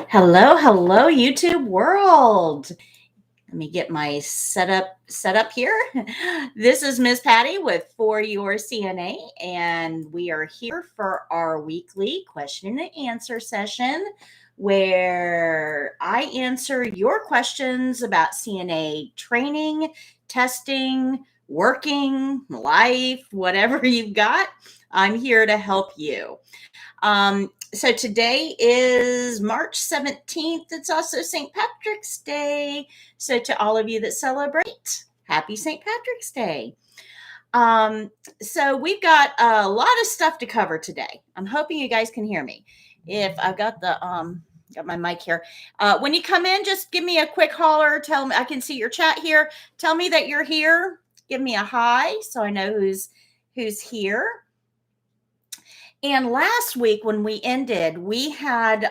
Hello, hello, YouTube world. Let me get my setup here. This is Miss Patty with For Your CNA, and we are here for our weekly question and answer session where I answer your questions about CNA training, testing, working, life, whatever you've got. I'm here to help you. So today is March 17th. It's also St. Patrick's Day. So to all of you that celebrate, happy St. Patrick's Day. So we've got a lot of stuff to cover today. I'm hoping you guys can hear me. If I've got my mic here. When you come in, just give me a quick holler. Tell me I can see your chat here. Tell me that you're here. Give me a hi so I know who's here. And last week when we ended, we had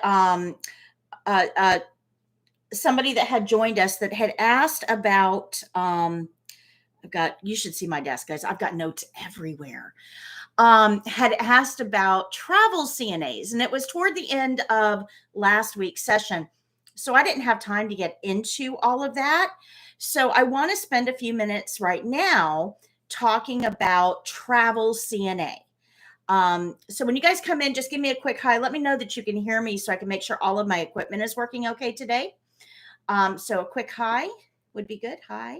somebody that had joined us that had asked about, you should see my desk, guys. I've got notes everywhere. Had asked about travel CNAs, and it was toward the end of last week's session. So I didn't have time to get into all of that. So I want to spend a few minutes right now talking about travel CNA. So when you guys come in, just give me a quick hi. Let me know that you can hear me so I can make sure all of my equipment is working okay today. So a quick hi would be good. Hi.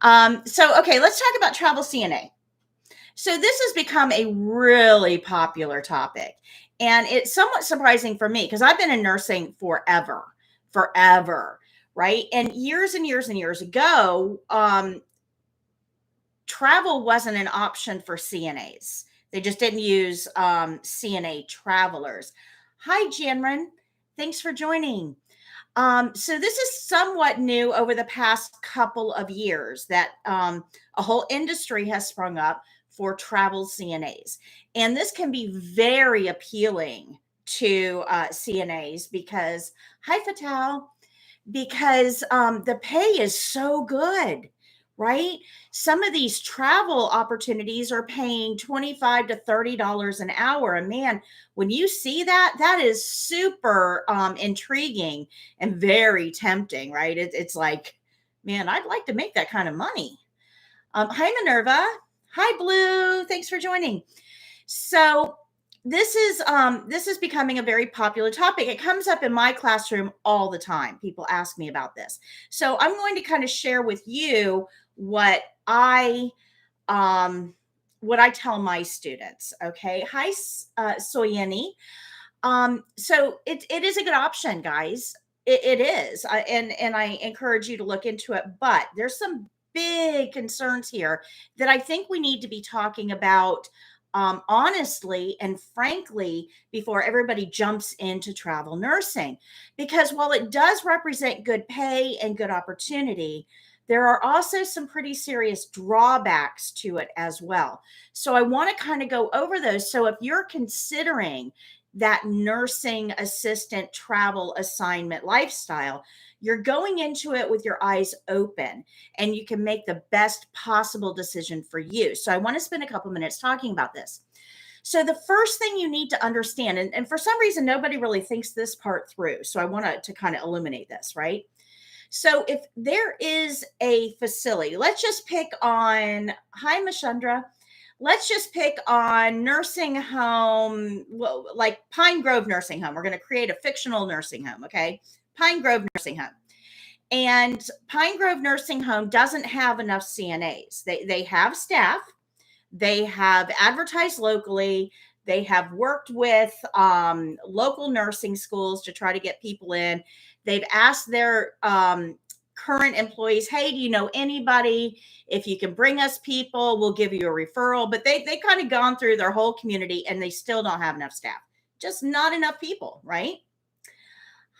Okay, let's talk about travel CNA. So this has become a really popular topic, and it's somewhat surprising for me because I've been in nursing forever, right? And years ago, travel wasn't an option for CNAs. They just didn't use CNA travelers. Hi, Janren. Thanks for joining. So this is somewhat new over the past couple of years that a whole industry has sprung up for travel CNAs. And this can be very appealing to CNAs because, hi, Fatal, because the pay is so good. Right? Some of these travel opportunities are paying $25 to $30 an hour. And man, when you see that, that is super intriguing and very tempting, right? It's like, man, I'd like to make that kind of money. Hi, Minerva. Hi, Blue. Thanks for joining. So this is becoming a very popular topic. It comes up in my classroom all the time. People ask me about this. So I'm going to kind of share with you what I tell my students. Okay. Hi, Soyeni. So it is a good option, guys. It is. And I encourage you to look into it, but there's some big concerns here that I think we need to be talking about honestly and frankly before everybody jumps into travel nursing. Because while it does represent good pay and good opportunity, there are also some pretty serious drawbacks to it as well. So I want to kind of go over those. So if you're considering that nursing assistant travel assignment lifestyle, you're going into it with your eyes open and you can make the best possible decision for you. So I want to spend a couple minutes talking about this. So the first thing you need to understand, and for some reason, nobody really thinks this part through. So I want to kind of illuminate this, right? So if there is a facility, let's just pick on, hi, Mashandra. Let's just pick on nursing home, well, like Pine Grove Nursing Home. We're going to create a fictional nursing home, okay? Pine Grove Nursing Home. And Pine Grove Nursing Home doesn't have enough CNAs. They have staff. They have advertised locally. They have worked with local nursing schools to try to get people in. They've asked their current employees, hey, do you know anybody? If you can bring us people, we'll give you a referral. But they kind of gone through their whole community and they still don't have enough staff. Just not enough people, right?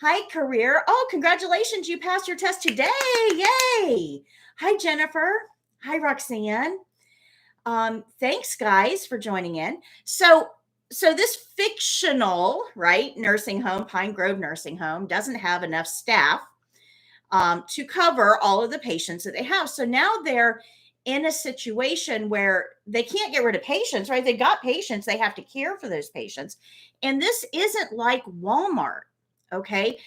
Hi, Career. Oh, congratulations. You passed your test today. Yay. Hi, Jennifer. Hi, Roxanne. Thanks, guys, for joining in. So this fictional, right, nursing home, Pine Grove Nursing Home, doesn't have enough staff to cover all of the patients that they have. So now they're in a situation where they can't get rid of patients, right? They got patients. They have to care for those patients. And this isn't like Walmart. Okay.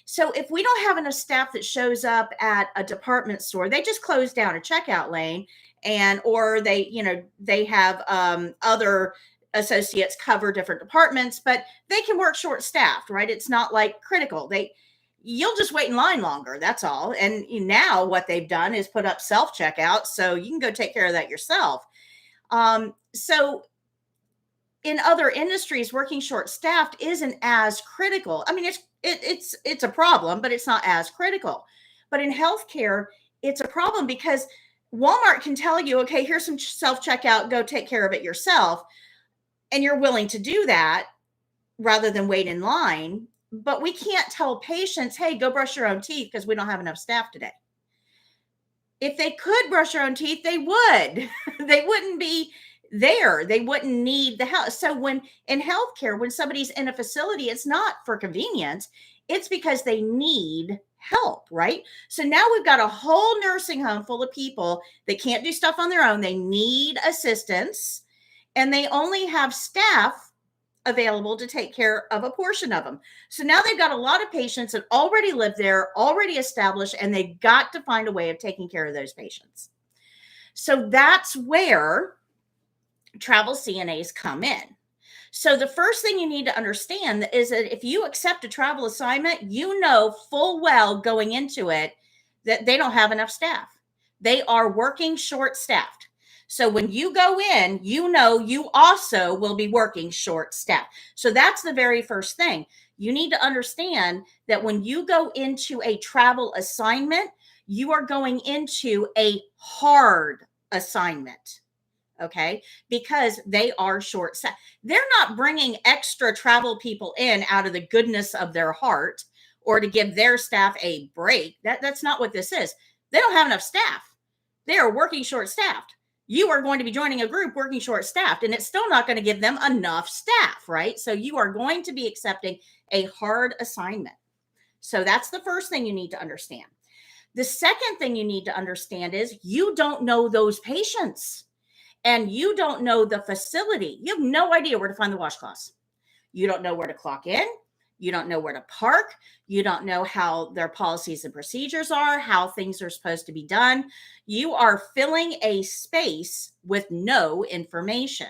So if we don't have enough staff that shows up at a department store, they just close down a checkout lane, and or they have other associates cover different departments, but they can work short staffed, right? It's not like critical. You'll just wait in line longer. That's all. And now what they've done is put up self checkout, so you can go take care of that yourself. So in other industries, working short staffed isn't as critical. I mean, it's a problem, but it's not as critical. But in healthcare, it's a problem because Walmart can tell you, okay, here's some self checkout, go take care of it yourself, and you're willing to do that rather than wait in line. But we can't tell patients, hey, go brush your own teeth because we don't have enough staff today. If they could brush their own teeth, they would. They wouldn't be there. They wouldn't need the help. So when in healthcare, when somebody's in a facility, it's not for convenience. It's because they need help, right? So now we've got a whole nursing home full of people that can't do stuff on their own. They need assistance, and they only have staff available to take care of a portion of them. So now they've got a lot of patients that already live there, already established, and they've got to find a way of taking care of those patients. So that's where travel CNAs come in. So the first thing you need to understand is that if you accept a travel assignment, you know full well going into it that they don't have enough staff. They are working short staffed. So when you go in, you know you also will be working short staffed. So that's the very first thing. You need to understand that when you go into a travel assignment, you are going into a hard assignment. Okay, because they are short staffed. They're not bringing extra travel people in out of the goodness of their heart or to give their staff a break. That's not what this is. They don't have enough staff. They are working short staffed. You are going to be joining a group working short staffed, and it's still not going to give them enough staff, right? So you are going to be accepting a hard assignment. So that's the first thing you need to understand. The second thing you need to understand is you don't know those patients, and you don't know the facility. You have no idea where to find the washcloths. You don't know where to clock in. You don't know where to park. You don't know how their policies and procedures are, how things are supposed to be done. You are filling a space with no information.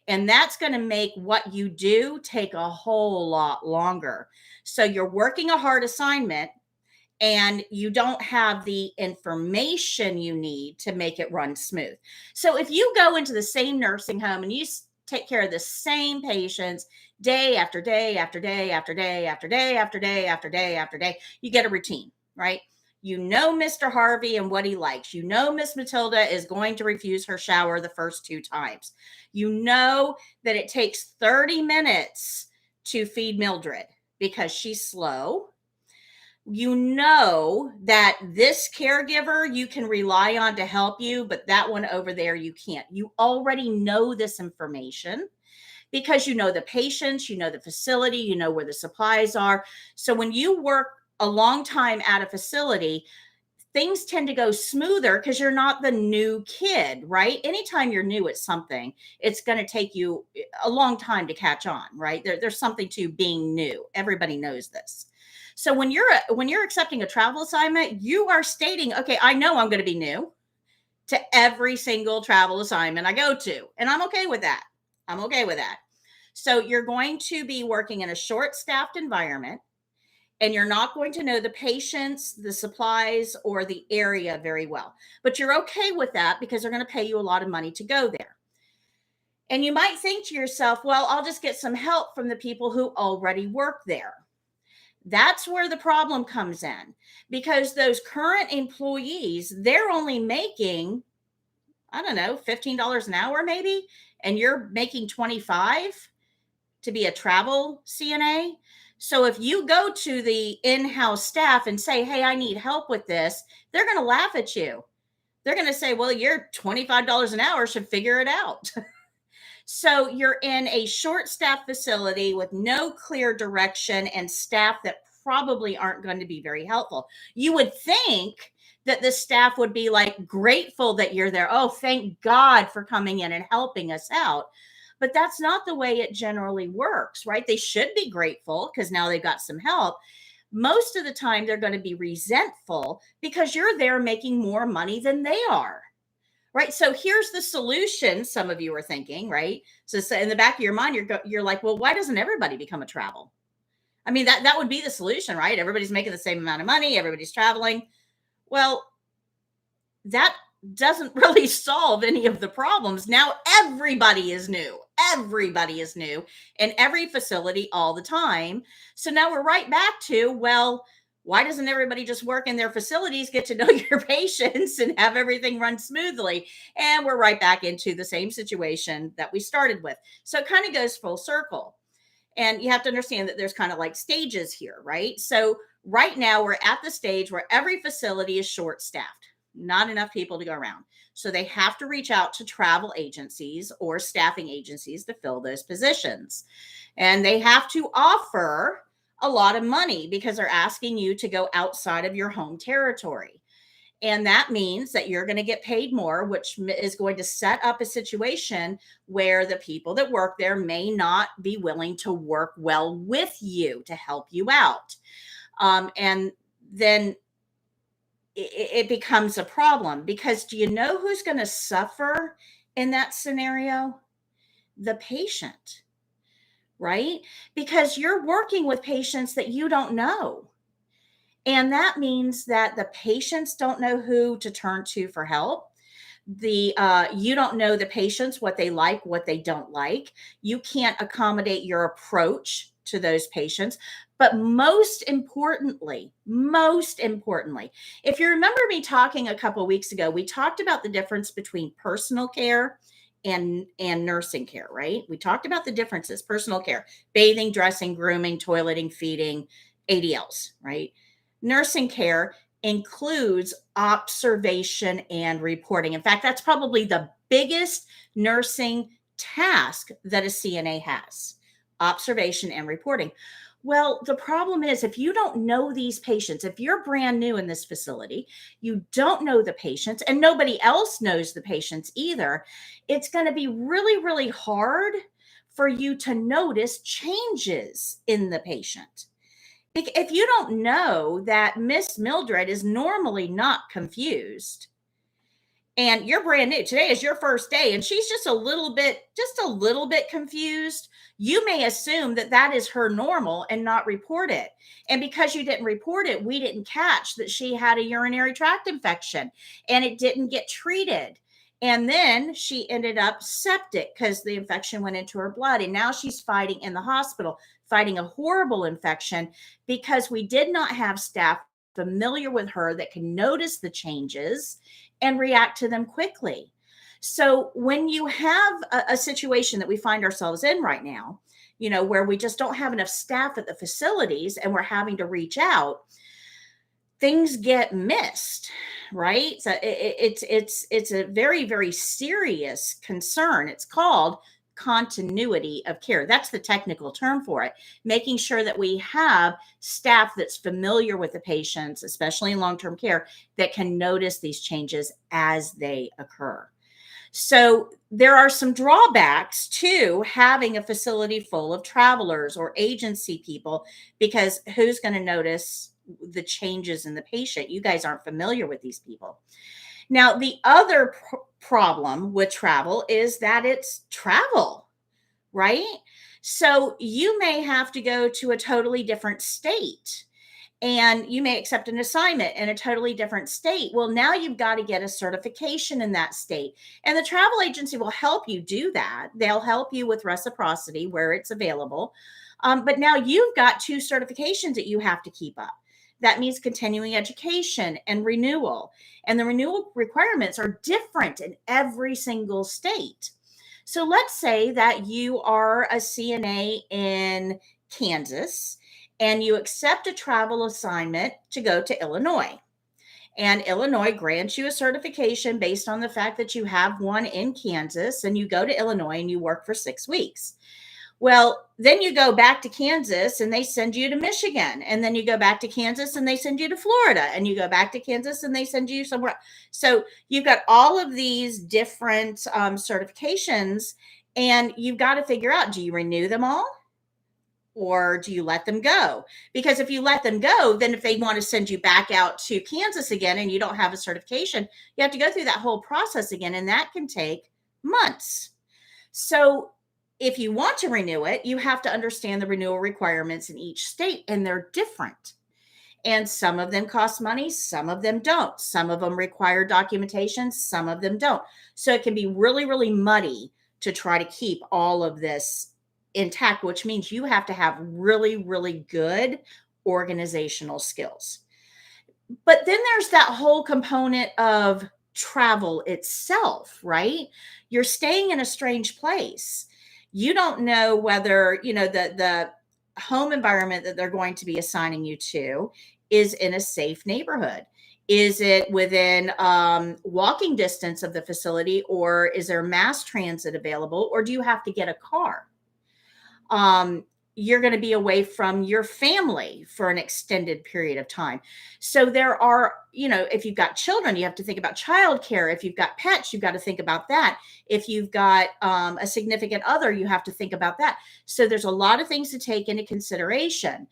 And that's going to make what you do take a whole lot longer. So you're working a hard assignment and you don't have the information you need to make it run smooth. So if you go into the same nursing home and you take care of the same patients day after day after day after day after day after day after day after day, you get a routine, right? You know Mr. Harvey and what he likes. You know Miss Matilda is going to refuse her shower the first 2 times. You know that it takes 30 minutes to feed Mildred because she's slow. You know that this caregiver you can rely on to help you, but that one over there you can't. You already know this information because you know the patients, you know the facility, you know where the supplies are. So when you work a long time at a facility, things tend to go smoother because you're not the new kid, right? Anytime you're new at something, it's going to take you a long time to catch on, right? There's something to being new. Everybody knows this. So when you're accepting a travel assignment, you are stating, okay, I know I'm going to be new to every single travel assignment I go to, and I'm okay with that. I'm okay with that. So you're going to be working in a short-staffed environment, and you're not going to know the patients, the supplies, or the area very well. But you're okay with that because they're going to pay you a lot of money to go there. And you might think to yourself, well, I'll just get some help from the people who already work there. That's where the problem comes in, because those current employees, they're only making, I don't know, $15 an hour maybe, and you're making $25 to be a travel CNA. So if you go to the in-house staff and say, hey, I need help with this, they're going to laugh at you. They're going to say, well, you're $25 an hour, should figure it out. So you're in a short-staffed facility with no clear direction and staff that probably aren't going to be very helpful. You would think that the staff would be like grateful that you're there. Oh, thank God for coming in and helping us out. But that's not the way it generally works, right? They should be grateful because now they've got some help. Most of the time, they're going to be resentful because you're there making more money than they are. Right. So here's the solution. Some of you are thinking, right? So in the back of your mind, you're like, well, why doesn't everybody become a travel? I mean, that would be the solution, right? Everybody's making the same amount of money. Everybody's traveling. Well, that doesn't really solve any of the problems. Now everybody is new. Everybody is new in every facility all the time. So now we're right back to, well, why doesn't everybody just work in their facilities, get to know your patients, and have everything run smoothly? And we're right back into the same situation that we started with. So it kind of goes full circle. And you have to understand that there's kind of like stages here, right? So right now we're at the stage where every facility is short staffed, not enough people to go around. So they have to reach out to travel agencies or staffing agencies to fill those positions. And they have to offer a lot of money because they're asking you to go outside of your home territory. And that means that you're going to get paid more, which is going to set up a situation where the people that work there may not be willing to work well with you to help you out. And then it becomes a problem because do you know who's going to suffer in that scenario? The patient, right? Because you're working with patients that you don't know. And that means that the patients don't know who to turn to for help. You don't know the patients, what they like, what they don't like. You can't accommodate your approach to those patients. But most importantly, if you remember me talking a couple of weeks ago, we talked about the difference between personal care and nursing care, right? We talked about the differences: personal care, bathing, dressing, grooming, toileting, feeding, ADLs, right? Nursing care includes observation and reporting. In fact, that's probably the biggest nursing task that a CNA has: observation and reporting. Well, the problem is if you don't know these patients, if you're brand new in this facility, you don't know the patients, and nobody else knows the patients either, it's going to be really, really hard for you to notice changes in the patient. If you don't know that Miss Mildred is normally not confused and you're brand new, today is your first day and she's just a little bit confused, you may assume that that is her normal and not report it. And because you didn't report it, we didn't catch that she had a urinary tract infection and it didn't get treated. And then she ended up septic because the infection went into her blood. And now she's fighting in the hospital, fighting a horrible infection because we did not have staff familiar with her that can notice the changes and react to them quickly. So when you have a situation that we find ourselves in right now, where we just don't have enough staff at the facilities and we're having to reach out, things get missed, right? So it's a very, very serious concern. It's called continuity of care. That's the technical term for it. Making sure that we have staff that's familiar with the patients, especially in long-term care, that can notice these changes as they occur. So there are some drawbacks to having a facility full of travelers or agency people, because who's going to notice the changes in the patient? You guys aren't familiar with these people. Now, the other problem with travel is that it's travel, right? So you may have to go to a totally different state and you may accept an assignment in a totally different state. Well, now you've got to get a certification in that state. And the travel agency will help you do that. They'll help you with reciprocity where it's available. But now you've got 2 certifications that you have to keep up. That means continuing education and renewal. And the renewal requirements are different in every single state. So let's say that you are a CNA in Kansas and you accept a travel assignment to go to Illinois. And Illinois grants you a certification based on the fact that you have one in Kansas, and you go to Illinois and you work for 6 weeks. Well, then you go back to Kansas and they send you to Michigan. And then you go back to Kansas and they send you to Florida. And you go back to Kansas and they send you somewhere. So you've got all of these different certifications. And you've got to figure out, do you renew them all? Or do you let them go? Because if you let them go, then if they want to send you back out to Kansas again and you don't have a certification, you have to go through that whole process again, and that can take months. So if you want to renew it, you have to understand the renewal requirements in each state, and they're different. And some of them cost money, some of them don't. Some of them require documentation, some of them don't. So it can be really, really muddy to try to keep all of this intact, which means you have to have really, really good organizational skills. But then there's that whole component of travel itself, right? You're staying in a strange place. You don't know whether, the home environment that they're going to be assigning you to is in a safe neighborhood. Is it within walking distance of the facility, or is there mass transit available, or do you have to get a car? You're going to be away from your family for an extended period of time. So there are, if you've got children, you have to think about childcare. If you've got pets, you've got to think about that. If you've got a significant other, you have to think about that. So there's a lot of things to take into consideration.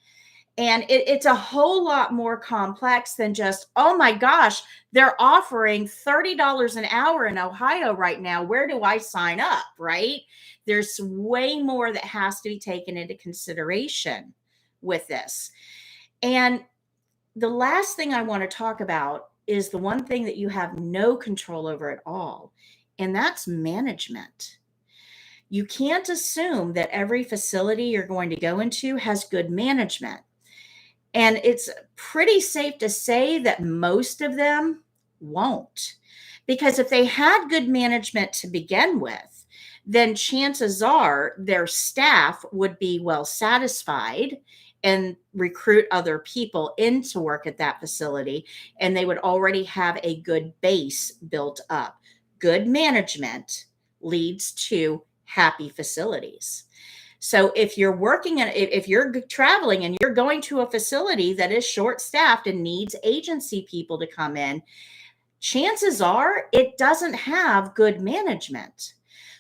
And it's a whole lot more complex than just, oh my gosh, they're offering $30 an hour in Ohio right now. Where do I sign up? Right? There's way more that has to be taken into consideration with this. And the last thing I want to talk about is the one thing that you have no control over at all, and that's management. You can't assume that every facility you're going to go into has good management. And it's pretty safe to say that most of them won't. Because if they had good management to begin with, then chances are their staff would be well satisfied and recruit other people in to work at that facility. And they would already have a good base built up. Good management leads to happy facilities. So if you're if you're traveling and you're going to a facility that is short staffed and needs agency people to come in, chances are it doesn't have good management.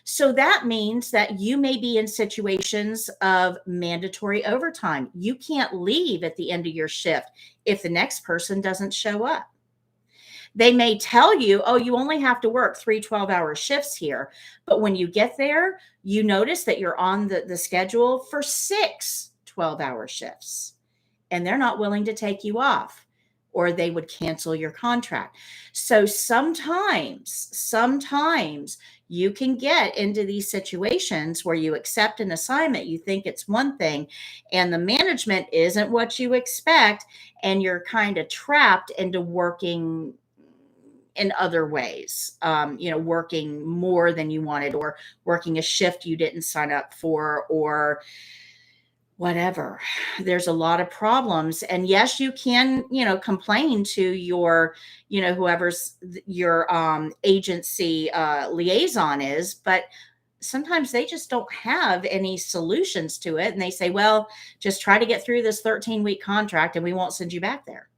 So that means that you may be in situations of mandatory overtime. You can't leave at the end of your shift if the next person doesn't show up. They may tell you, oh, you only have to work 3 12-hour shifts here. But when you get there, you notice that you're on the schedule for 6 12-hour shifts, and they're not willing to take you off, or they would cancel your contract. So sometimes you can get into these situations where you accept an assignment, you think it's one thing, and the management isn't what you expect, and you're kind of trapped into working in other ways, working more than you wanted, or working a shift you didn't sign up for, or whatever. There's a lot of problems. And yes, you can, complain to your, whoever's your agency liaison is, but sometimes they just don't have any solutions to it. And they say, well, just try to get through this 13-week contract and we won't send you back there.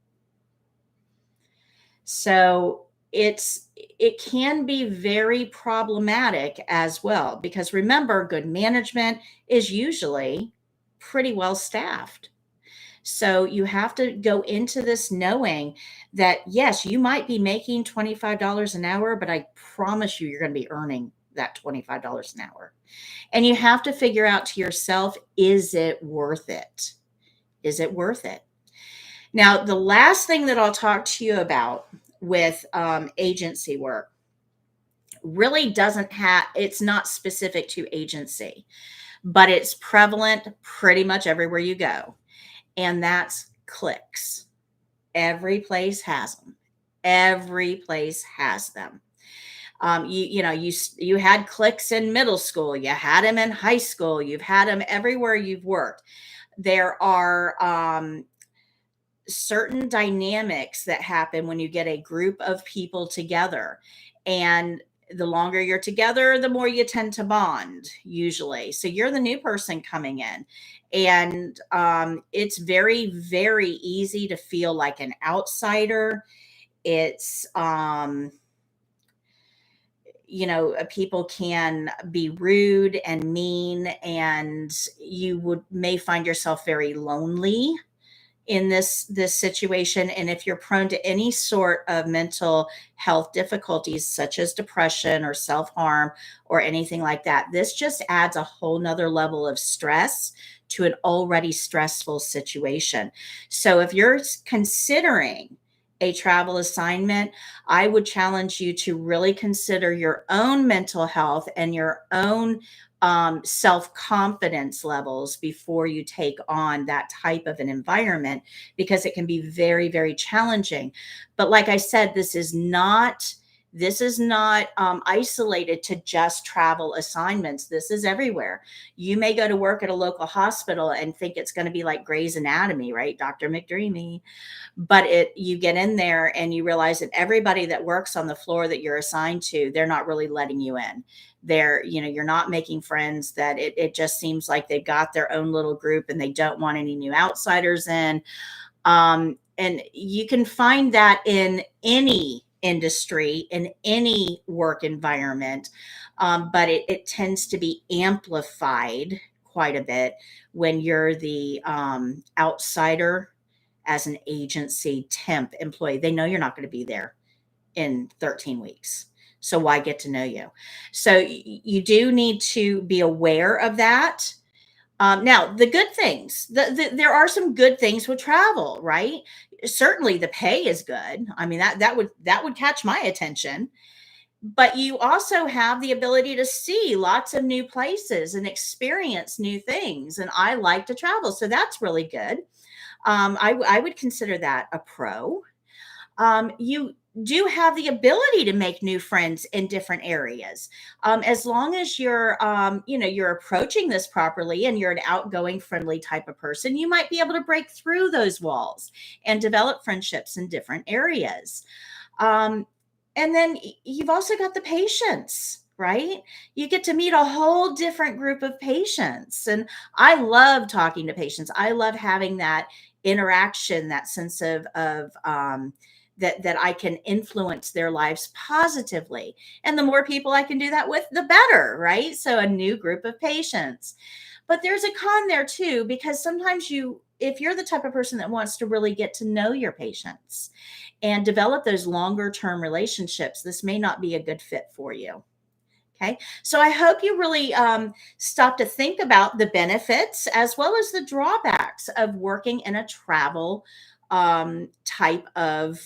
So it can be very problematic as well, because remember, good management is usually pretty well staffed. So you have to go into this knowing that, yes, you might be making $25 an hour, but I promise you're going to be earning that $25 an hour. And you have to figure out to yourself, is it worth it? Is it worth it? Now, the last thing that I'll talk to you about with agency work really it's not specific to agency, but it's prevalent pretty much everywhere you go. And that's cliques. Every place has them. Every place has them. You had cliques in middle school. You had them in high school. You've had them everywhere you've worked. There are certain dynamics that happen when you get a group of people together, and the longer you're together, the more you tend to bond usually. So you're the new person coming in, and it's very, very easy to feel like an outsider. It's people can be rude and mean, and you may find yourself very lonely in this situation. And if you're prone to any sort of mental health difficulties such as depression or self-harm or anything like that, this just adds a whole nother level of stress to an already stressful situation. So if you're considering a travel assignment, I would challenge you to really consider your own mental health and your own self-confidence levels before you take on that type of an environment, because it can be very, very challenging. But like I said, this is not isolated to just travel assignments. This is everywhere. You may go to work at a local hospital and think it's going to be like Grey's Anatomy, right? Dr. McDreamy. But you get in there and you realize that everybody that works on the floor that you're assigned to, they're not really letting you in. You're not making friends. That it just seems like they've got their own little group and they don't want any new outsiders in. And you can find that in any industry, in any work environment. But it tends to be amplified quite a bit when you're the outsider as an agency temp employee. They know you're not going to be there in 13 weeks. So why get to know you? So you do need to be aware of that. Now, the good things, there are some good things with travel, right? Certainly the pay is good. I mean, that would catch my attention. But you also have the ability to see lots of new places and experience new things. And I like to travel, so that's really good. I would consider that a pro. You do have the ability to make new friends in different areas. As long as you're approaching this properly and you're an outgoing, friendly type of person, you might be able to break through those walls and develop friendships in different areas. And then you've also got the patients, right? You get to meet a whole different group of patients. And I love talking to patients. I love having that interaction, that sense of that I can influence their lives positively. And the more people I can do that with, the better, right? So a new group of patients. But there's a con there too, because sometimes if you're the type of person that wants to really get to know your patients and develop those longer term relationships, this may not be a good fit for you. Okay. So I hope you really stop to think about the benefits as well as the drawbacks of working in a travel type of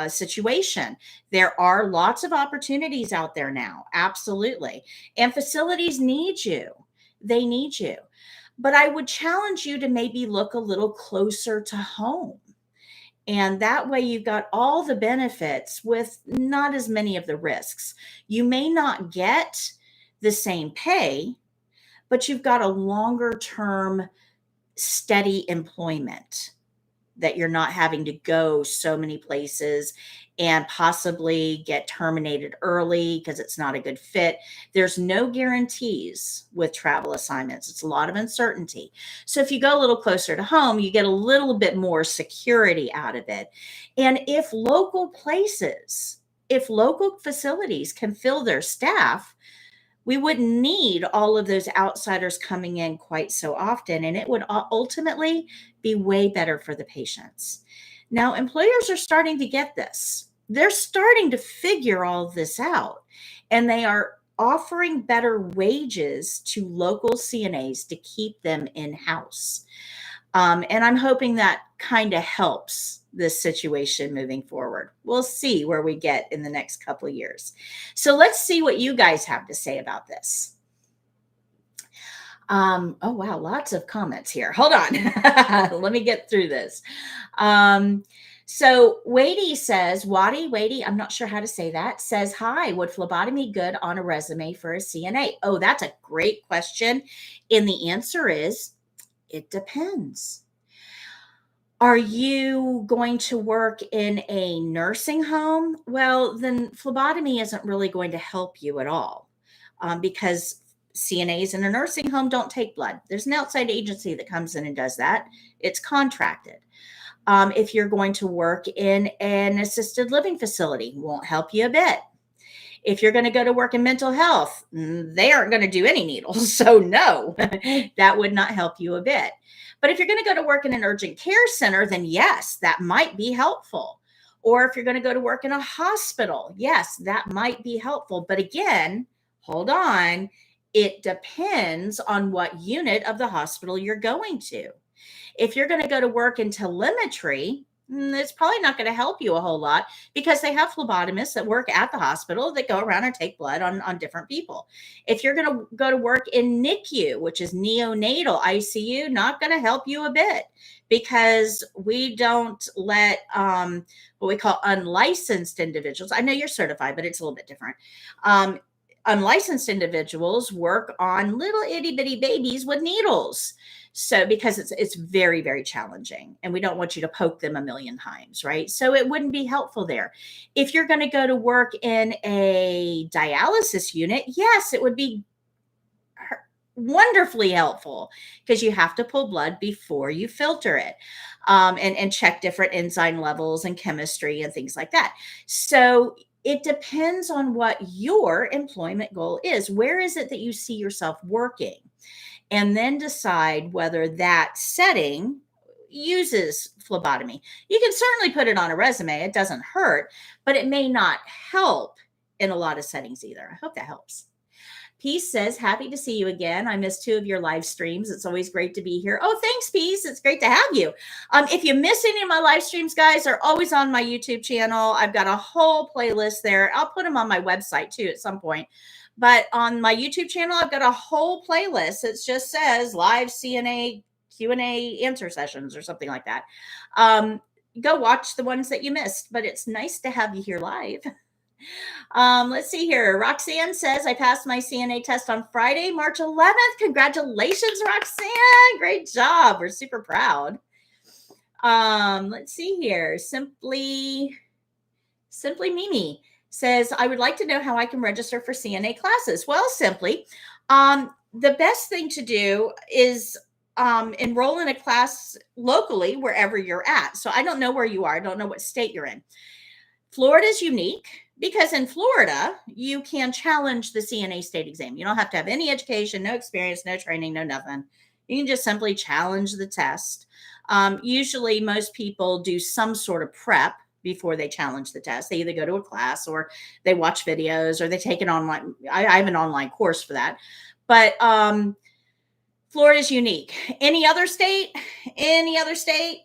situation. There are lots of opportunities out there now. Absolutely. And facilities need you. They need you. But I would challenge you to maybe look a little closer to home. And that way you've got all the benefits with not as many of the risks. You may not get the same pay, but you've got a longer term steady employment that you're not having to go so many places and possibly get terminated early because it's not a good fit. There's no guarantees with travel assignments. It's a lot of uncertainty. So if you go a little closer to home, you get a little bit more security out of it. And if local facilities can fill their staff, we wouldn't need all of those outsiders coming in quite so often, and it would ultimately be way better for the patients. Now, employers are starting to get this. They're starting to figure all this out, and they are offering better wages to local CNAs to keep them in-house. And I'm hoping that kind of helps this situation moving forward. We'll see where we get in the next couple of years. So let's see what you guys have to say about this. Oh, wow. Lots of comments here. Hold on. Let me get through this. So Wadey says, Wadey, I'm not sure how to say that, says, hi, would phlebotomy good on a resume for a CNA? Oh, that's a great question. And the answer is, it depends. Are you going to work in a nursing home? Well, then phlebotomy isn't really going to help you at all, because CNAs in a nursing home don't take blood. There's an outside agency that comes in and does that. It's contracted. If you're going to work in an assisted living facility, won't help you a bit. If you're going to go to work in mental health, they aren't going to do any needles. So no, that would not help you a bit. But if you're going to go to work in an urgent care center, then yes, that might be helpful. Or if you're going to go to work in a hospital, yes, that might be helpful. But again, hold on. It depends on what unit of the hospital you're going to. If you're going to go to work in telemetry, it's probably not going to help you a whole lot because they have phlebotomists that work at the hospital that go around and take blood on different people. If you're going to go to work in NICU, which is neonatal ICU, not going to help you a bit because we don't let what we call unlicensed individuals. I know you're certified, but it's a little bit different. Unlicensed individuals work on little itty bitty babies with needles. So because it's very, very challenging and we don't want you to poke them a million times, right? So it wouldn't be helpful there. If you're going to go to work in a dialysis unit, yes, it would be wonderfully helpful because you have to pull blood before you filter it and check different enzyme levels and chemistry and things like that. So it depends on what your employment goal is. Where is it that you see yourself working? And then decide whether that setting uses phlebotomy. You can certainly put it on a resume. It doesn't hurt, but it may not help in a lot of settings either. I hope that helps. Peace says, happy to see you again. I missed 2 of your live streams. It's always great to be here. Oh, thanks, Peace. It's great to have you. If you miss any of my live streams, guys, they're always on my YouTube channel. I've got a whole playlist there. I'll put them on my website too at some point. But on my YouTube channel, I've got a whole playlist. It just says live CNA Q&A answer sessions or something like that. Go watch the ones that you missed, but it's nice to have you here live. Let's see here. Roxanne says, I passed my CNA test on Friday, March 11th. Congratulations, Roxanne. Great job. We're super proud. Let's see here. Simply Mimi says, I would like to know how I can register for CNA classes. Well, simply, the best thing to do is enroll in a class locally wherever you're at. So I don't know where you are. I don't know what state you're in. Florida is unique because in Florida, you can challenge the CNA state exam. You don't have to have any education, no experience, no training, no nothing. You can just simply challenge the test. Usually most people do some sort of prep before they challenge the test. They either go to a class or they watch videos or they take an online. I have an online course for that. But Florida is unique. Any other state,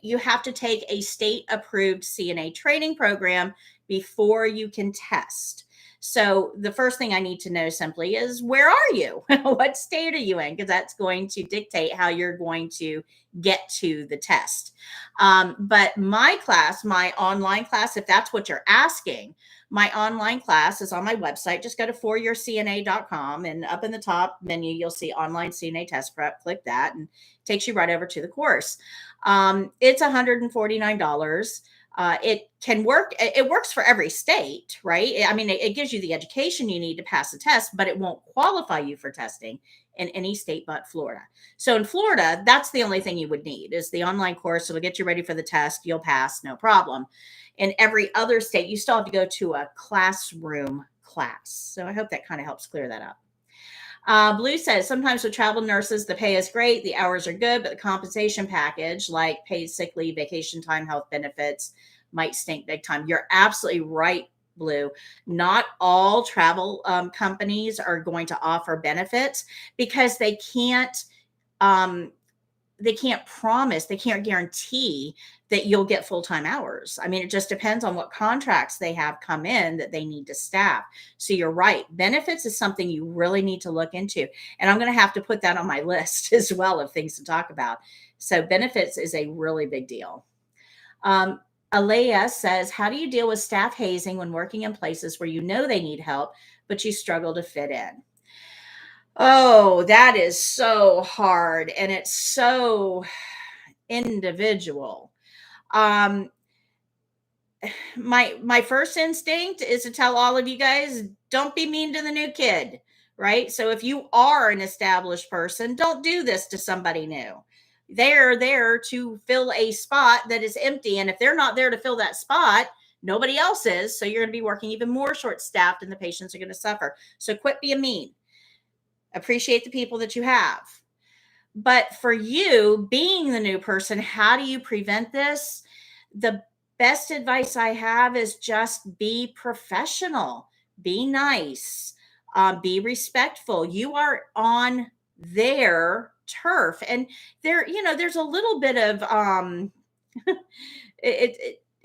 you have to take a state-approved CNA training program before you can test. So the first thing I need to know simply is, where are you? What state are you in? Because that's going to dictate how you're going to get to the test. But my class, my online class, if that's what you're asking, my online class is on my website. Just go to foryourcna.com and up in the top menu, you'll see online CNA test prep. Click that and it takes you right over to the course. It's $149. It can work. It works for every state, right? I mean, it gives you the education you need to pass the test, but it won't qualify you for testing in any state but Florida. So in Florida, that's the only thing you would need is the online course. It'll get you ready for the test. You'll pass, no problem. In every other state, you still have to go to a classroom class. So I hope that kind of helps clear that up. Blue says, sometimes with travel nurses, the pay is great. The hours are good, but the compensation package, like paid sick leave, vacation time, health benefits, might stink big time. You're absolutely right, Blue. Not all travel companies are going to offer benefits because they can't promise, they can't guarantee that you'll get full-time hours. I mean, it just depends on what contracts they have come in that they need to staff. So you're right. Benefits is something you really need to look into. And I'm going to have to put that on my list as well of things to talk about. So benefits is a really big deal. Alea says, how do you deal with staff hazing when working in places where you know they need help, but you struggle to fit in? Oh, that is so hard. And it's so individual. My first instinct is to tell all of you guys, don't be mean to the new kid, right? So if you are an established person, don't do this to somebody new. They're there to fill a spot that is empty. And if they're not there to fill that spot, Nobody else is. So you're going to be working even more short staffed and the patients are going to suffer. So quit being mean. Appreciate the people that you have. But for you being the new person, how do you prevent this? The best advice I have is just be professional, be nice, be respectful. You are on their turf, and there's a little bit of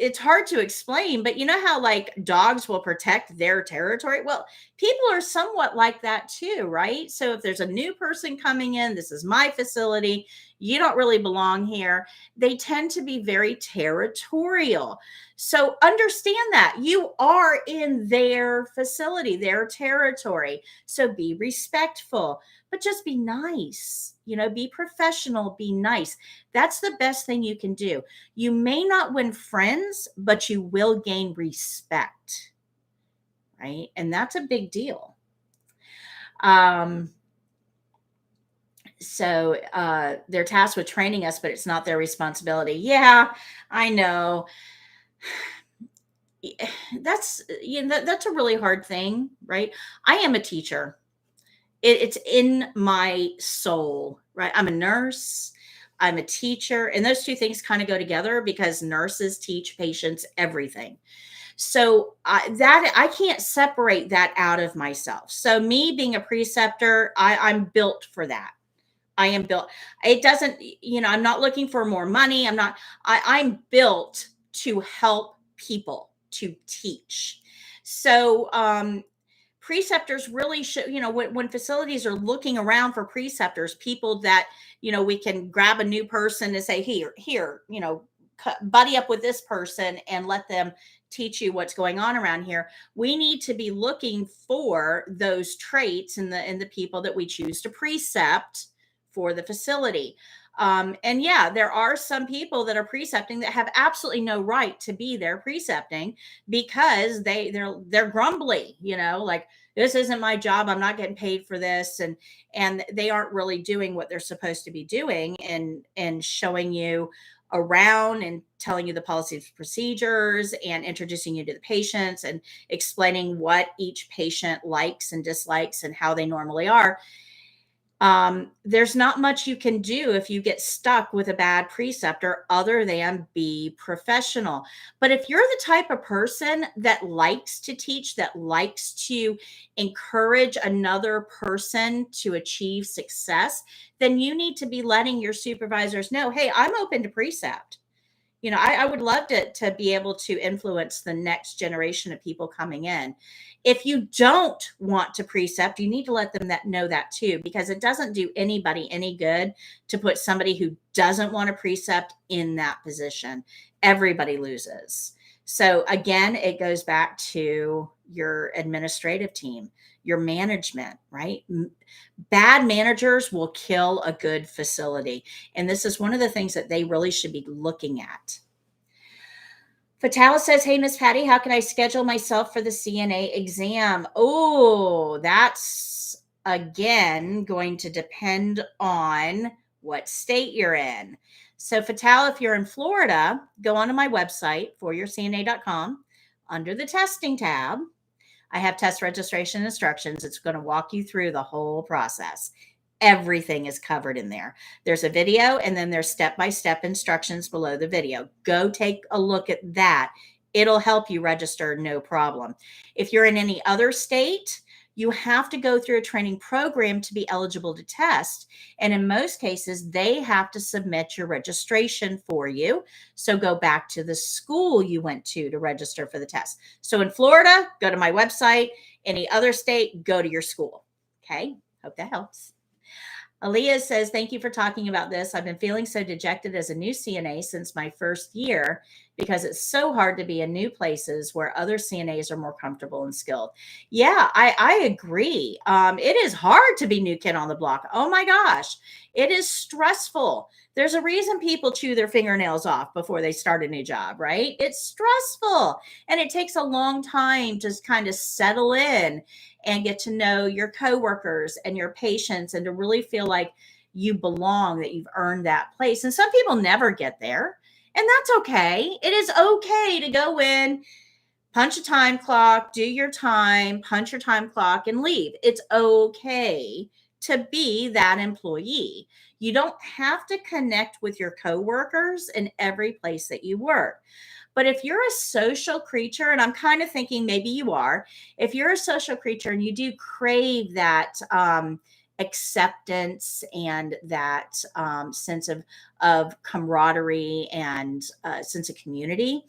it's hard to explain, but you know how like dogs will protect their territory? Well, people are somewhat like that too, right? So if there's a new person coming in, this is my facility, you don't really belong here. They tend to be very territorial. So understand that you are in their facility, their territory. So be respectful, but just be nice, be professional, be nice. That's the best thing you can do. You may not win friends, but you will gain respect, right? And that's a big deal. So they're tasked with training us, but it's not their responsibility. Yeah, I know. That's that's a really hard thing, right? I am a teacher. It's in my soul, right? I'm a nurse. I'm a teacher, and those two things kind of go together because nurses teach patients everything. So I can't separate that out of myself. So me being a preceptor, I'm built for that. I am built. It doesn't, I'm not looking for more money. I'm built to help people, to teach. So preceptors really should, when facilities are looking around for preceptors, people that, we can grab a new person and say, here, buddy up with this person and let them teach you what's going on around here. We need to be looking for those traits in the people that we choose to precept for the facility. And yeah, there are some people that are precepting that have absolutely no right to be there precepting because they're grumbly, like, this isn't my job, I'm not getting paid for this, and they aren't really doing what they're supposed to be doing and showing you around and telling you the policies, procedures, and introducing you to the patients and explaining what each patient likes and dislikes and how they normally are. There's not much you can do if you get stuck with a bad preceptor other than be professional. But if you're the type of person that likes to teach, that likes to encourage another person to achieve success, then you need to be letting your supervisors know, hey, I'm open to precept. I would love to be able to influence the next generation of people coming in. If you don't want to precept, you need to let them know that too, because it doesn't do anybody any good to put somebody who doesn't want to precept in that position. Everybody loses. So again, it goes back to your administrative team, your management, right? Bad managers will kill a good facility. And this is one of the things that they really should be looking at. Fatala says, hey, Miss Patty, how can I schedule myself for the CNA exam? Oh, that's again going to depend on what state you're in. So Fatala, if you're in Florida, go onto my website, foryourcna.com. Under the testing tab, I have test registration instructions. It's going to walk you through the whole process. Everything is covered in there. There's a video and then there's step-by-step instructions below the video. Go take a look at that. It'll help you register, no problem. If you're in any other state, you have to go through a training program to be eligible to test. And in most cases, they have to submit your registration for you. So go back to the school you went to register for the test. So in Florida, go to my website. Any other state, go to your school. Okay, hope that helps. Aaliyah says, thank you for talking about this. I've been feeling so dejected as a new CNA since my first year because it's so hard to be in new places where other CNAs are more comfortable and skilled. Yeah, I agree. It is hard to be new kid on the block. Oh my gosh, it is stressful. There's a reason people chew their fingernails off before they start a new job, right? It's stressful and it takes a long time to kind of settle in and get to know your coworkers and your patients and to really feel like you belong, that you've earned that place. And some people never get there, and that's okay. It is okay to go in, Punch a time clock, do your time, punch your time clock, and leave. It's okay to be that employee. You don't have to connect with your coworkers in every place that you work. But if you're a social creature, and I'm kind of thinking maybe you are, if you're a social creature and you do crave that acceptance and that sense of camaraderie and sense of community,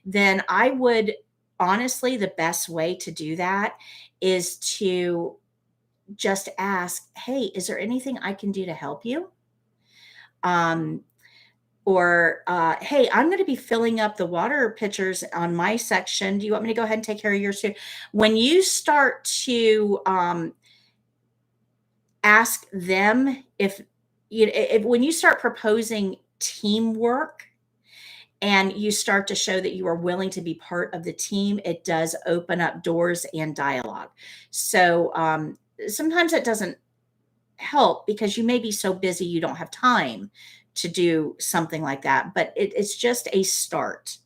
then I would honestly, the best way to do that is to just ask, hey, is there anything I can do to help you? Um, or hey, I'm going to be filling up the water pitchers on my section. Do you want me to go ahead and take care of yours too? When you start to ask them if when you start proposing teamwork and you start to show that you are willing to be part of the team, it does open up doors and dialogue. So sometimes it doesn't help because you may be so busy you don't have time to do something like that. But it's just a start.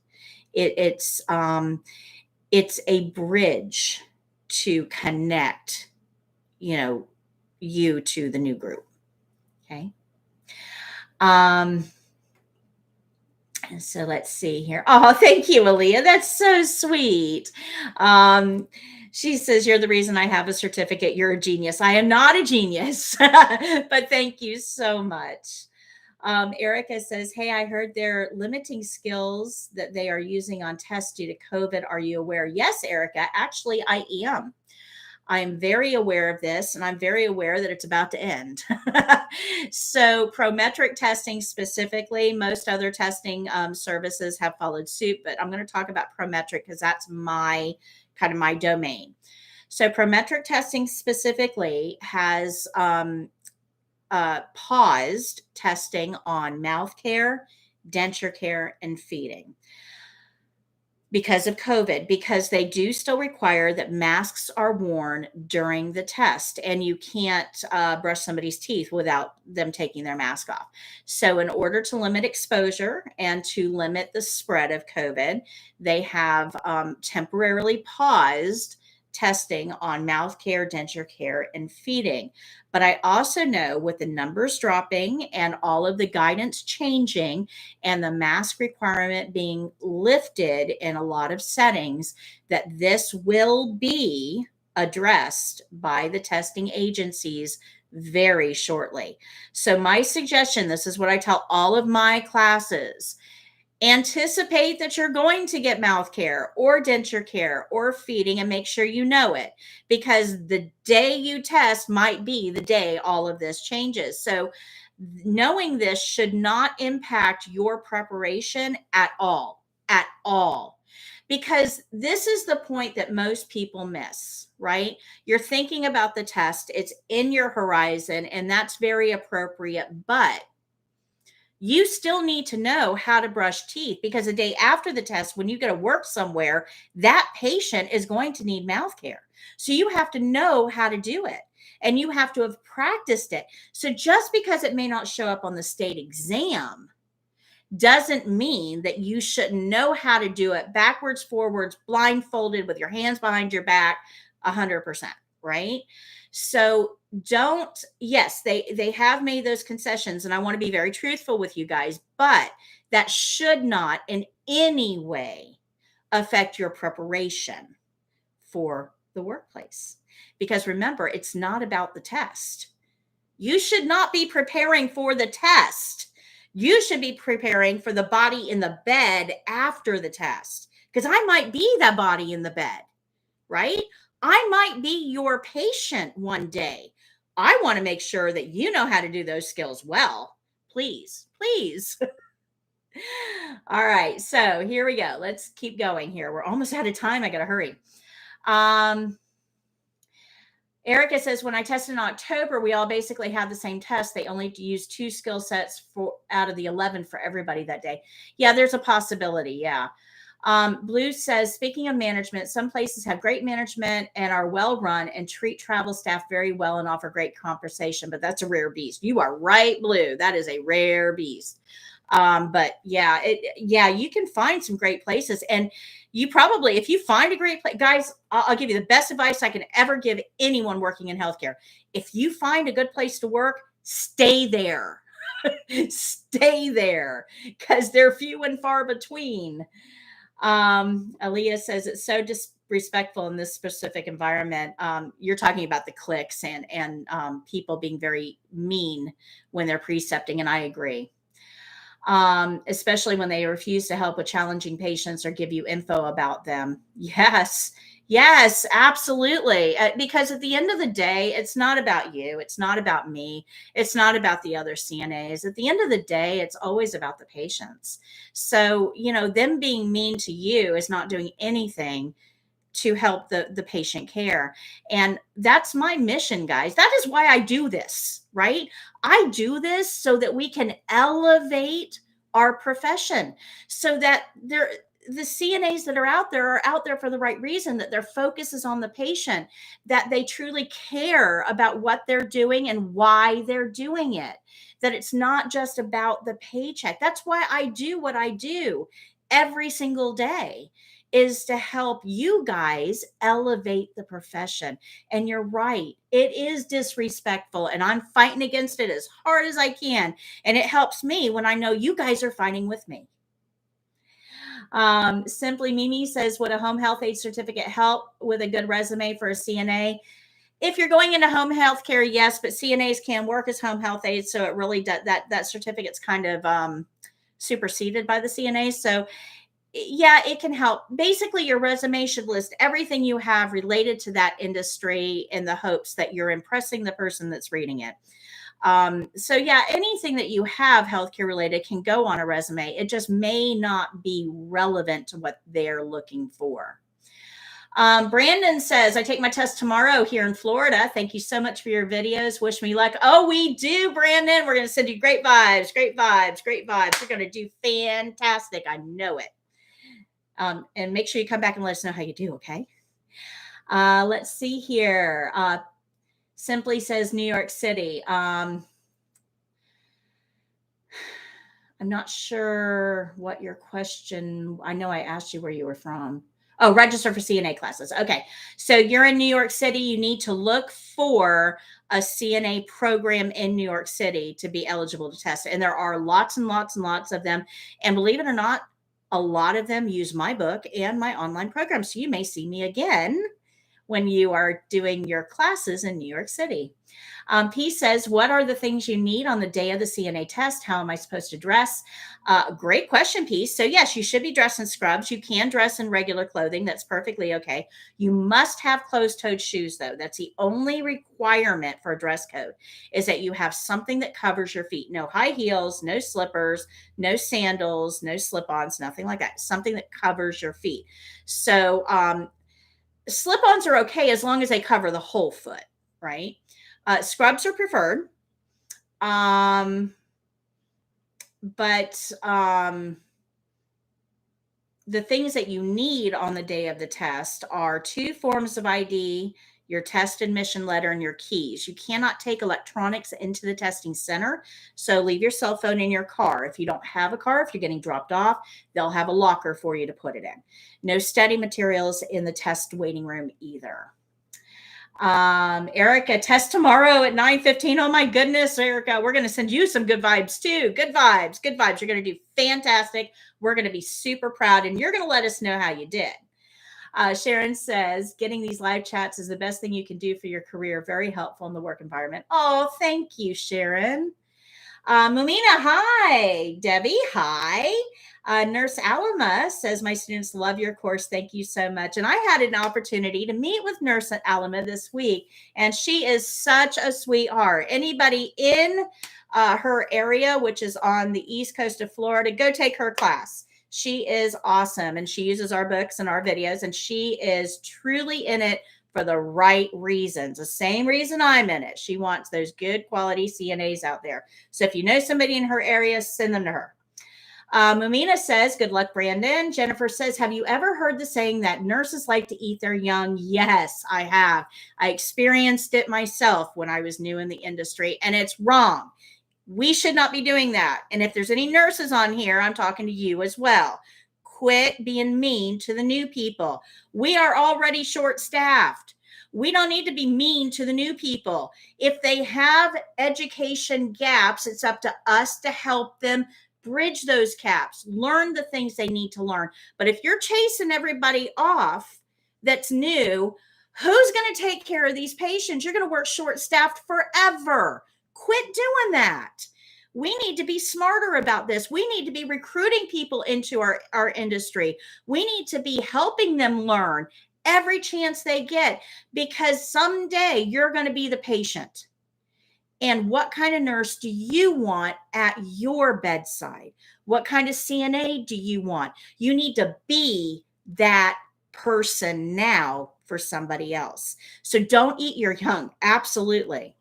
It's a bridge to connect, you know, you to the new group. Okay. Um, So let's see here. Oh, thank you, Aaliyah. That's so sweet. Um, she says, you're the reason I have a certificate. You're a genius. I am not a genius, but thank you so much. Erica says, hey, I heard they're limiting skills that they are using on tests due to COVID. Are you aware? Yes, Erica. Actually, I am. I'm very aware of this, and I'm very aware that it's about to end. So, prometric testing specifically, most other testing services have followed suit, but I'm going to talk about prometric because that's my kind of my domain. So, prometric testing specifically has paused testing on mouth care, denture care, and feeding because of COVID, because they do still require that masks are worn during the test, and you can't brush somebody's teeth without them taking their mask off. So, in order to limit exposure and to limit the spread of COVID, they have temporarily paused testing on mouth care, denture care, and feeding. But I also know with the numbers dropping and all of the guidance changing, and the mask requirement being lifted in a lot of settings, that this will be addressed by the testing agencies very shortly. So, my suggestion, this is what I tell all of my classes: anticipate that you're going to get mouth care or denture care or feeding, and make sure you know it, because the day you test might be the day all of this changes. So knowing this should not impact your preparation at all, because this is the point that most people miss, right? You're thinking about the test, it's in your horizon, and that's very appropriate, but you still need to know how to brush teeth, because the day after the test, when you go to work somewhere, that patient is going to need mouth care. So you have to know how to do it, and you have to have practiced it. So just because it may not show up on the state exam doesn't mean that you shouldn't know how to do it backwards, forwards, blindfolded, with your hands behind your back, 100%, right? So don't, yes, they have made those concessions, and I want to be very truthful with you guys, but that should not in any way affect your preparation for the workplace. Because remember, it's not about the test. You should not be preparing for the test. You should be preparing for the body in the bed after the test, because I might be that body in the bed, right? I might be your patient one day. I want to make sure that you know how to do those skills well. Please, please. All right. So here we go. Let's keep going here. We're almost out of time. I got to hurry. Erica says, when I tested in October, we all basically had the same test. They only used 2 skill sets for out of the 11 for everybody that day. Yeah, there's a possibility. Yeah. Blue says, speaking of management, some places have great management and are well run and treat travel staff very well and offer great compensation, but that's a rare beast. You are right, Blue. That is a rare beast. But yeah, you can find some great places. And You probably, if you find a great place, guys, I'll give you the best advice I can ever give anyone working in healthcare. If you find a good place to work, stay there. Stay there, because they're few and far between. Aaliyah says it's so disrespectful in this specific environment. You're talking about the cliques and people being very mean when they're precepting, and I agree. Especially when they refuse to help with challenging patients or give you info about them. Yes, yes, absolutely. Because at the end of the day, it's not about you. It's not about me. It's not about the other CNAs. At the end of the day, it's always about the patients. So, them being mean to you is not doing anything to help the patient care. And that's my mission, guys. That is why I do this, right? I do this so that we can elevate our profession, so that the CNAs that are out there for the right reason, that their focus is on the patient, that they truly care about what they're doing and why they're doing it, that it's not just about the paycheck. That's why I do what I do every single day, is to help you guys elevate the profession. And you're right, it is disrespectful, and I'm fighting against it as hard as I can. And it helps me when I know you guys are fighting with me. Simply Mimi says, would a home health aide certificate help with a good resume for a CNA? If you're going into home health care, yes, but CNAs can work as home health aides, so it really does, that certificate's kind of superseded by the CNAs. So yeah, it can help. Basically, your resume should list everything you have related to that industry in the hopes that you're impressing the person that's reading it. So yeah, anything that you have healthcare related can go on a resume. It just may not be relevant to what they're looking for. Brandon says, I take my test tomorrow here in Florida. Thank you so much for your videos. Wish me luck. Oh, we do, Brandon. We're going to send you great vibes, great vibes, great vibes. You're going to do fantastic. I know it. And make sure you come back and let us know how you do, okay? Let's see here. Simply says New York City. I'm not sure what your question. I know I asked you where you were from. Oh, register for CNA classes. Okay. So you're in New York City. You need to look for a CNA program in New York City to be eligible to test. And there are lots and lots and lots of them. And believe it or not, a lot of them use my book and my online program. So you may see me again when you are doing your classes in New York City. P says, what are the things you need on the day of the CNA test? How am I supposed to dress? Great question, P. So yes, you should be dressed in scrubs. You can dress in regular clothing. That's perfectly okay. You must have closed-toed shoes, though. That's the only requirement for a dress code, is that you have something that covers your feet. No high heels, no slippers, no sandals, no slip-ons, nothing like that. Something that covers your feet. So slip-ons are okay as long as they cover the whole foot, right? Scrubs are preferred. But the things that you need on the day of the test are 2 forms of ID, your test admission letter, and your keys. You cannot take electronics into the testing center, so leave your cell phone in your car. If you don't have a car, if you're getting dropped off, they'll have a locker for you to put it in. No study materials in the test waiting room either. Erica, test tomorrow at 9:15. Oh my goodness, Erica, we're going to send you some good vibes too. Good vibes, good vibes. You're going to do fantastic. We're going to be super proud, and you're going to let us know how you did. Sharon says, getting these live chats is the best thing you can do for your career. Very helpful in the work environment. Oh, thank you, Sharon. Mumina, hi. Debbie, hi. Nurse Alama says, my students love your course. Thank you so much. And I had an opportunity to meet with Nurse Alama this week, and she is such a sweetheart. Anybody in her area, which is on the east coast of Florida, go take her class. She is awesome, and she uses our books and our videos, and she is truly in it for the right reasons, the same reason I'm in it. She wants those good quality CNAs out there. So if you know somebody in her area, send them to her. Mumina says, good luck, Brandon. Jennifer says, have you ever heard the saying that nurses like to eat their young? Yes, I have. I experienced it myself when I was new in the industry, and it's wrong. We should not be doing that. And if there's any nurses on here, I'm talking to you as well. quit being mean to the new people. We are already short-staffed. We don't need to be mean to the new people. If they have education gaps, it's up to us to help them bridge those gaps, learn the things they need to learn. But if you're chasing everybody off that's new, who's going to take care of these patients? You're going to work short-staffed forever. Quit doing that. We need to be smarter about this. We need to be recruiting people into our industry. We need to be helping them learn every chance they get, because someday you're going to be the patient. And what kind of nurse do you want at your bedside? What kind of CNA do you want? You need to be that person now for somebody else. So don't eat your young. Absolutely.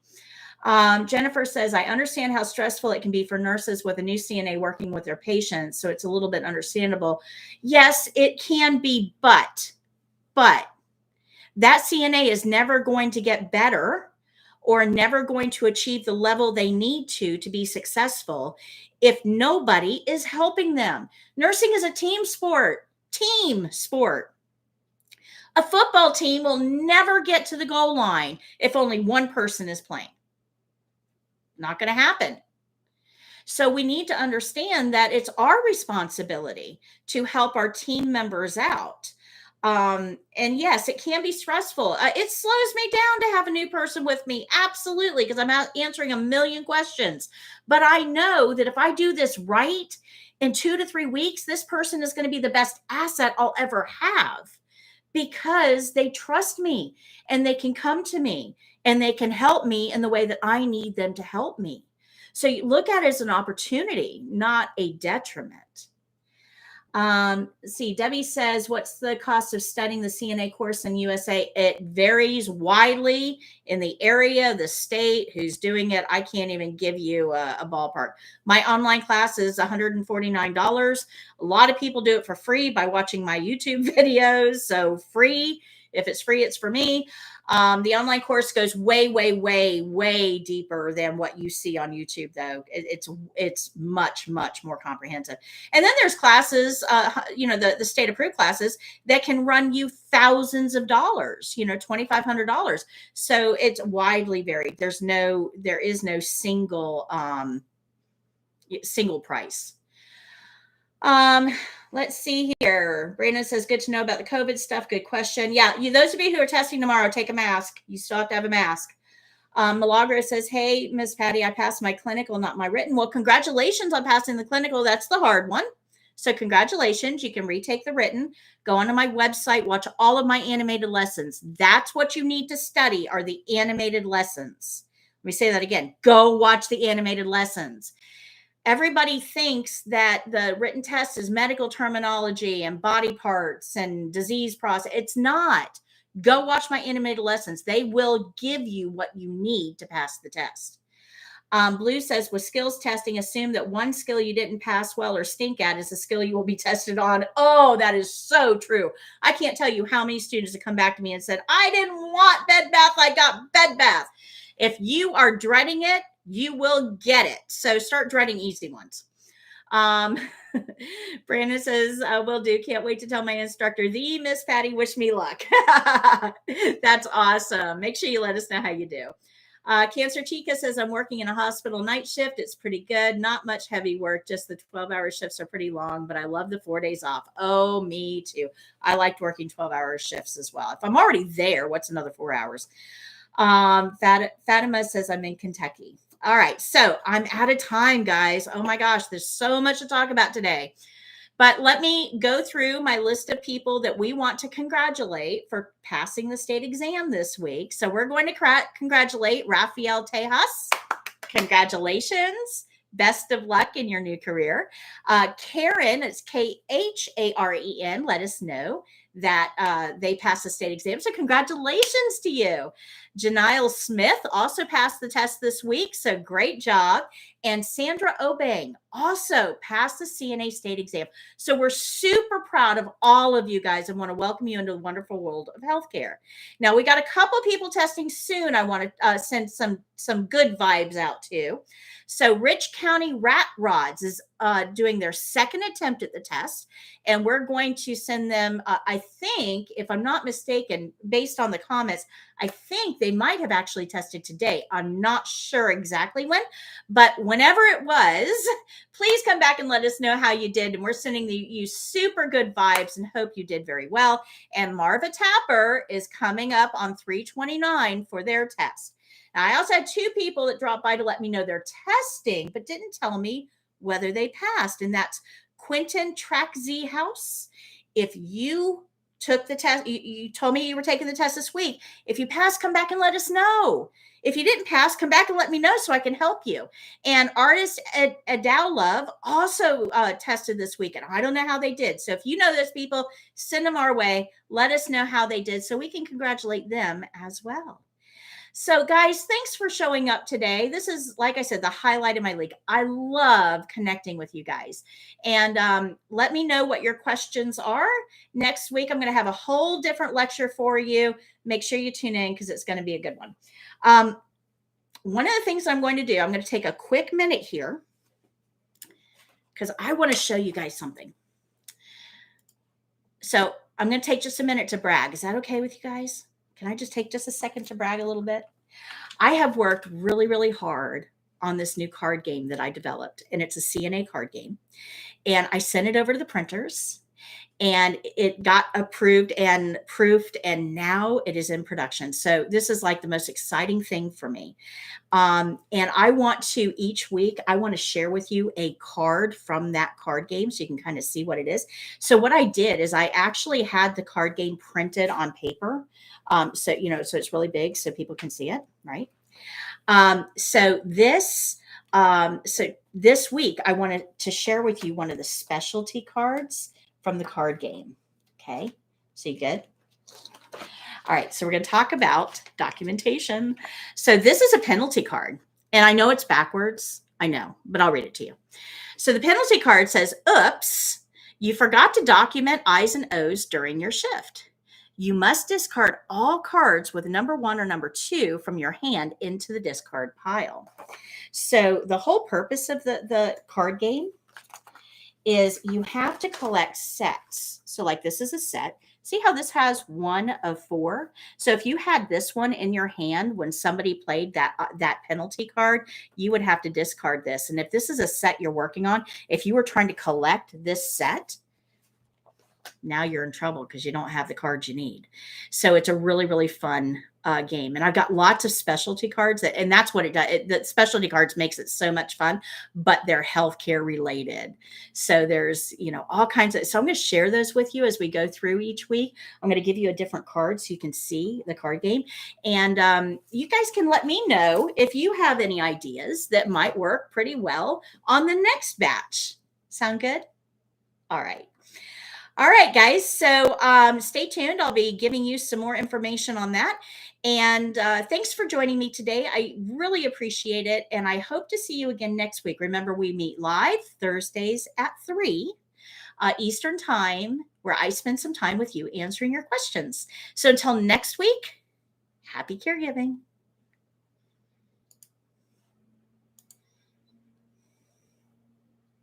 Jennifer says, I understand how stressful it can be for nurses with a new CNA working with their patients. So it's a little bit understandable. Yes, it can be, but that CNA is never going to get better or never going to achieve the level they need to be successful if nobody is helping them. Nursing is a team sport. A football team will never get to the goal line if only one person is playing. Not going to happen. So we need to understand that it's our responsibility to help our team members out. And yes, it can be stressful. It slows me down to have a new person with me. Absolutely. Because I'm out answering a million questions, but I know that if I do this right, in 2 to 3 weeks, this person is going to be the best asset I'll ever have, because they trust me and they can come to me and they can help me in the way that I need them to help me. So you look at it as an opportunity, not a detriment. See, Debbie says, what's the cost of studying the CNA course in USA? It varies widely in the area, the state, who's doing it. I can't even give you a ballpark. My online class is $149. A lot of people do it for free by watching my YouTube videos. So free. If it's free, it's for me. The online course goes way, way, way, way deeper than what you see on YouTube, though. It's much, much more comprehensive. And then there's classes, the state approved classes that can run you thousands of dollars, $2,500. So it's widely varied. There is no single price. Let's see here. Brandon says, good to know about the COVID stuff. Good question. Yeah. Those of you who are testing tomorrow, take a mask. You still have to have a mask. Milagro says, hey, Miss Patty, I passed my clinical, not my written. Well, congratulations on passing the clinical. That's the hard one. So congratulations. You can retake the written, go onto my website, watch all of my animated lessons. That's what you need to study, are the animated lessons. Let me say that again. Go watch the animated lessons. Everybody thinks that the written test is medical terminology and body parts and disease process. It's not. Go watch my animated lessons. They will give you what you need to pass the test. Blue says, with skills testing, assume that one skill you didn't pass well or stink at is a skill you will be tested on. Oh, that is so true. I can't tell you how many students have come back to me and said, I didn't want bed bath. I got bed bath. If you are dreading it, you will get it. So start dreading easy ones. Brandon says, will do. Can't wait to tell my instructor, the Miss Patty, wish me luck. That's awesome. Make sure you let us know how you do. Cancer Chica says, I'm working in a hospital night shift. It's pretty good. Not much heavy work. Just the 12-hour shifts are pretty long, but I love the 4 days off. Oh, me too. I liked working 12-hour shifts as well. If I'm already there, what's another 4 hours? Fatima says, I'm in Kentucky. All right. So I'm out of time, guys. Oh my gosh. There's so much to talk about today, but let me go through my list of people that we want to congratulate for passing the state exam this week. So we're going to congratulate Rafael Tejas. Congratulations. Best of luck in your new career. Karen, it's Kharen. Let us know that they passed the state exam. So congratulations to you. Janelle Smith also passed the test this week. So great job. And Sandra Obang also passed the CNA state exam. So we're super proud of all of you guys and want to welcome you into the wonderful world of healthcare. Now we got a couple people testing soon. I want to send some good vibes out to. So Rich County Rat Rods is doing their second attempt at the test, and we're going to send them, I think, if I'm not mistaken, based on the comments, I think they might have actually tested today. I'm not sure exactly when, but whenever it was, please come back and let us know how you did. And we're sending you super good vibes and hope you did very well. And Marva Tapper is coming up on 3/29 for their test. Now, I also had two people that dropped by to let me know they're testing, but didn't tell me whether they passed. And that's Quentin Track Z House. If you took the test, you told me you were taking the test this week. If you passed, come back and let us know. If you didn't pass, come back and let me know so I can help you. And artist Adow Love also tested this week, and I don't know how they did. So if you know those people, send them our way. Let us know how they did so we can congratulate them as well. So, guys, thanks for showing up today. This is, like I said, the highlight of my week. I love connecting with you guys. And let me know what your questions are. Next week, I'm going to have a whole different lecture for you. Make sure you tune in because it's going to be a good one. One of the things I'm going to do, I'm going to take a quick minute here because I want to show you guys something. So I'm going to take just a minute to brag. Is that okay with you guys? Can I just take just a second to brag a little bit? I have worked really, really hard on this new card game that I developed, and it's a CNA card game. And I sent it over to the printers, and it got approved and proofed, and now it is in production. So this is like the most exciting thing for me. And I want to, each week, I want to share with you a card from that card game so you can kind of see what it is. So what I did is I actually had the card game printed on paper. So it's really big so people can see it, right? So this week, I wanted to share with you one of the specialty cards from the card game. Okay, so you good? All right, so we're going to talk about documentation. So this is a penalty card, and I know it's backwards. I know, but I'll read it to you. So the penalty card says, oops, you forgot to document I's and O's during your shift. You must discard all cards with number 1 or number 2 from your hand into the discard pile. So the whole purpose of the card game is you have to collect sets. So like this is a set. See how this has 1 of 4? So if you had this one in your hand when somebody played that penalty card, you would have to discard this. And if this is a set you're working on, if you were trying to collect this set, now you're in trouble because you don't have the cards you need. So it's a really, really fun game. And I've got lots of specialty cards and that's what it does. The specialty cards makes it so much fun, but they're healthcare related. So there's, all kinds of, so I'm going to share those with you as we go through each week. I'm going to give you a different card so you can see the card game. And you guys can let me know if you have any ideas that might work pretty well on the next batch. Sound good? All right. All right, guys. So stay tuned. I'll be giving you some more information on that. And thanks for joining me today. I really appreciate it. And I hope to see you again next week. Remember, we meet live Thursdays at 3 Eastern Time, where I spend some time with you answering your questions. So until next week, happy caregiving.